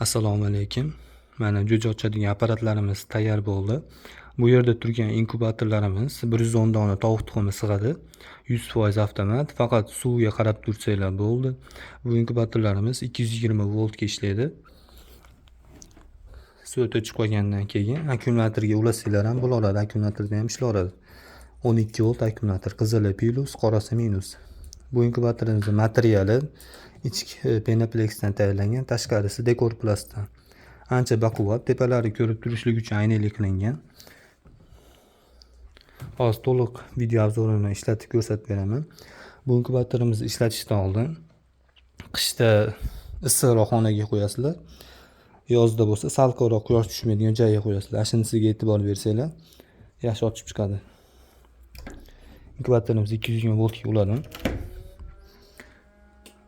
Assalomu alaykum. Mana jo'ja ochadigan apparatlarimiz tayyor bo'ldi. Bu yerda turgan inkubatorlarimiz 110 dona tovuq tuxumi sig'adi. 100% avtomat, faqat suvga qarab tursanglar bo'ldi. Bu inkubatorlarimiz 220 voltga ishlaydi. Suv o'chib qolgandan keyin akkumulyatorga ulasanglar ham bo'laveradi, akkumulyatorda ham ishlayveradi. 12 volt akkumulyator, qizili plus, qorasi minus. Bu inkubatorimiz materiali ichki penopleksdan tayyorlangan, tashqarisi dekor plastdan. Ancha baquvvat, tepalari ko'rib turishlik uchun aynali qilingan. Hozir to'liq video obzorini ishlatib ko'rsatib beraman. Bu inkubatorimizni ishlatishdan oldin qishda issiqroq xonaga qo'yasizlar. Yozda bo'lsa salqinroq, quyosh tushmaydigan joyga qo'yasizlar. Shunisiga e'tibor bersanglar, yaxshi ochib chiqadi. Inkubatorimiz 220 voltga uladi.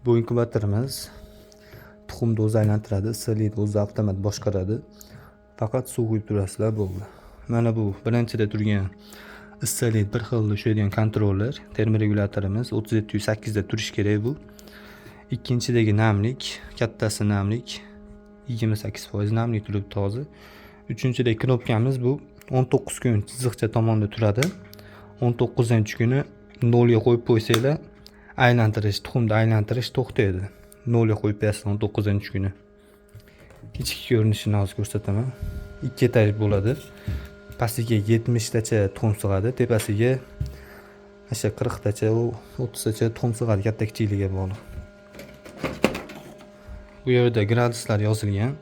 Bu inkubatorimiz tuxumni o'zi aylantiradi, issiqlikni o'zi avtomat boshqaradi. Faqat suv quyib turasizlar bo'ldi. Mana bu birinchida turgan issiqlik bir xil ushlaydigan kontroller, termoregulyatorimiz 3708 da turish kerak bu. Ikkinchidagi namlik, kattasi namlik 28% namlik turibdi hozir. Uchinchidagi knopkamiz bu 19 kun chiziqcha tomonda turadi. 19-kuni 0 ga qo'yib qo'ysanglar, aylantirish, tuxumni aylantirish to'xtaydi. 0 ga qo'yib qo'yasiz 19-kuni. Ichki ko'rinishini hozir ko'rsataman. 2 etaj bo'ladi. Pastiga 70 tacha tuxum sig'adi, tepasiga o'sha 40 tacha, 30 tacha tuxum sig'adi, katta kichikligiga bog'liq. Bu yerda graduslar yozilgan.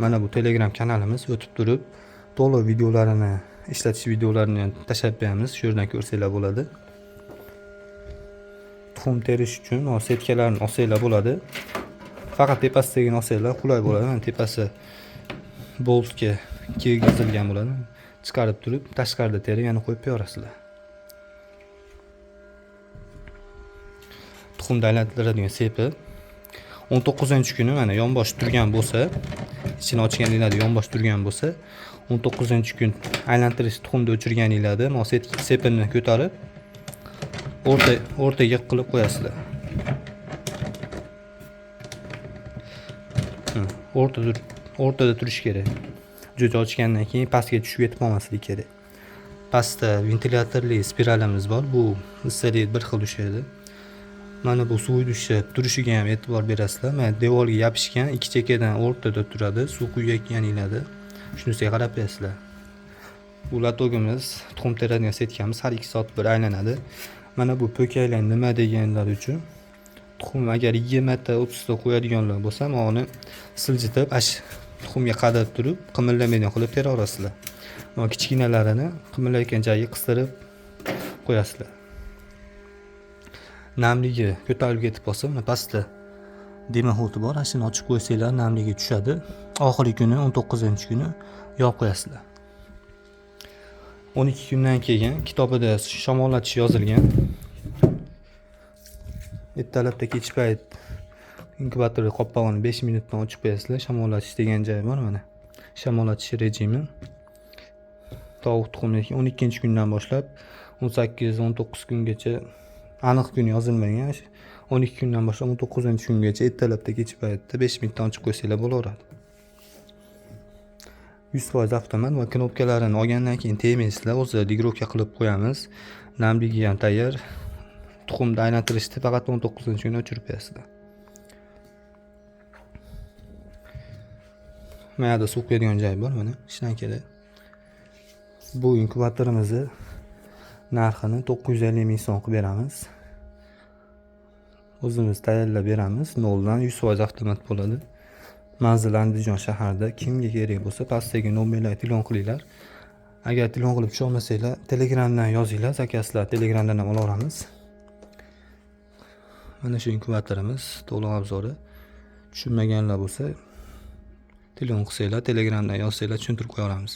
Mana bu Telegram kanalimiz, o'tib turib to'liq videolarini, ishlatish videolarini ham tashlab beramiz. Shu yerdan ko'rsanglar bo'ladi. Tuxum terish uchun setkalarni olsanglar bo'ladi. Faqat tepasidagini olsanglar qulay bo'ladi. Mana tepasi boltga kirgizilgan bo'ladi. Chiqarib turib, tashqarida terib, yana qo'yib qo'yasizlar. Tuxumni aylantiradigan sepi 19-kuni mana yonbosh turgan bo'lsa, ichini ochganinglarda yonbosh turgan bo'lsa, 19-kun aylantirish tuxumni o'chirganinglarda sepini ko'tarib o'rtaga qilib qo'yasizlar. O'rtada turish kerak. Jo'ja ochgandan keyin pastga tushib ketib qolmasligi kerak. Pastda ventilyatorli spiralimiz bor. Bu issiqlik bir xil ushlaydi. Mana bu suv tushib turishiga ham e'tibor berasizlar. Mana devorga yopishgan, ikki chekkadan o'rtada turadi. Suv quyayotganinglarda shunisiga qarab qo'yasizlar. Bu latogimiz, tuxum teradigan setkamiz har 2 soat bir aylanadi. Mana bu po'kaylar nima deganlar uchun, tuxum agar 20 ta 30 ta qo'yadiganlar bo'lsa, uni siljitib, tuxumga qadab turib, qimirlamaydigan qilib tera olasizlar. Mana kichkinalarini qimirlayotgan joyiga qistirib qo'yasizlar. Namligi ko'tarilib ketib qolsa, mana pastda demaxoti bor, shuni ochib qo'ysanglar namligi tushadi. Oxirgi kuni 19-kuni yopib qo'yasizlar. 12 kundan keyin kitobida shamollatish yozilgan. Ertalabda kech payt inkubatorning qopqog'ini 5 minutdan ochib qo'yasizlar. Shamollatish degan joyi bor mana. Shamollatish rejimi. Tovuq tuxumi 12-kundan boshlab 18-19 kungacha, aniq kun yozilmagan. 12 kundan boshlab 19-kungacha ertalabda kech paytda 5 minutdan ochib qo'ysanglar bo'laveradi. 100% avtomat va knopkalarini olgandan keyin tegmaysizlar, o'zi ligirovka qilib qo'yamiz. Namligi ham tayyor. Tuxumni aylantirishni faqat 19-kuni o'chirib qo'yasizlar. Mana yerda suv quyadigan joy bor, mana ishdan keladi. Bu inkubatorimizni narxini 950 ming so'm qilib beramiz. O'zimiz tayyorlab beramiz. 0 dan 100% avtomat bo'ladi. Manzil Andijon shaharida. Kimga kerak bo'lsa, pastdagi nomerlarga telefon qilinglar. Agar telefon qilib tusha olmasanglar, Telegramdan yozinglar, zakazlar Telegramdan ham olaveramiz. Mana shu inkubatorimiz to'liq obzori. Tushunmaganlar bo'lsa, telefon qilsanglar, Telegramdan yozsanglar tushuntirib qo'yamiz.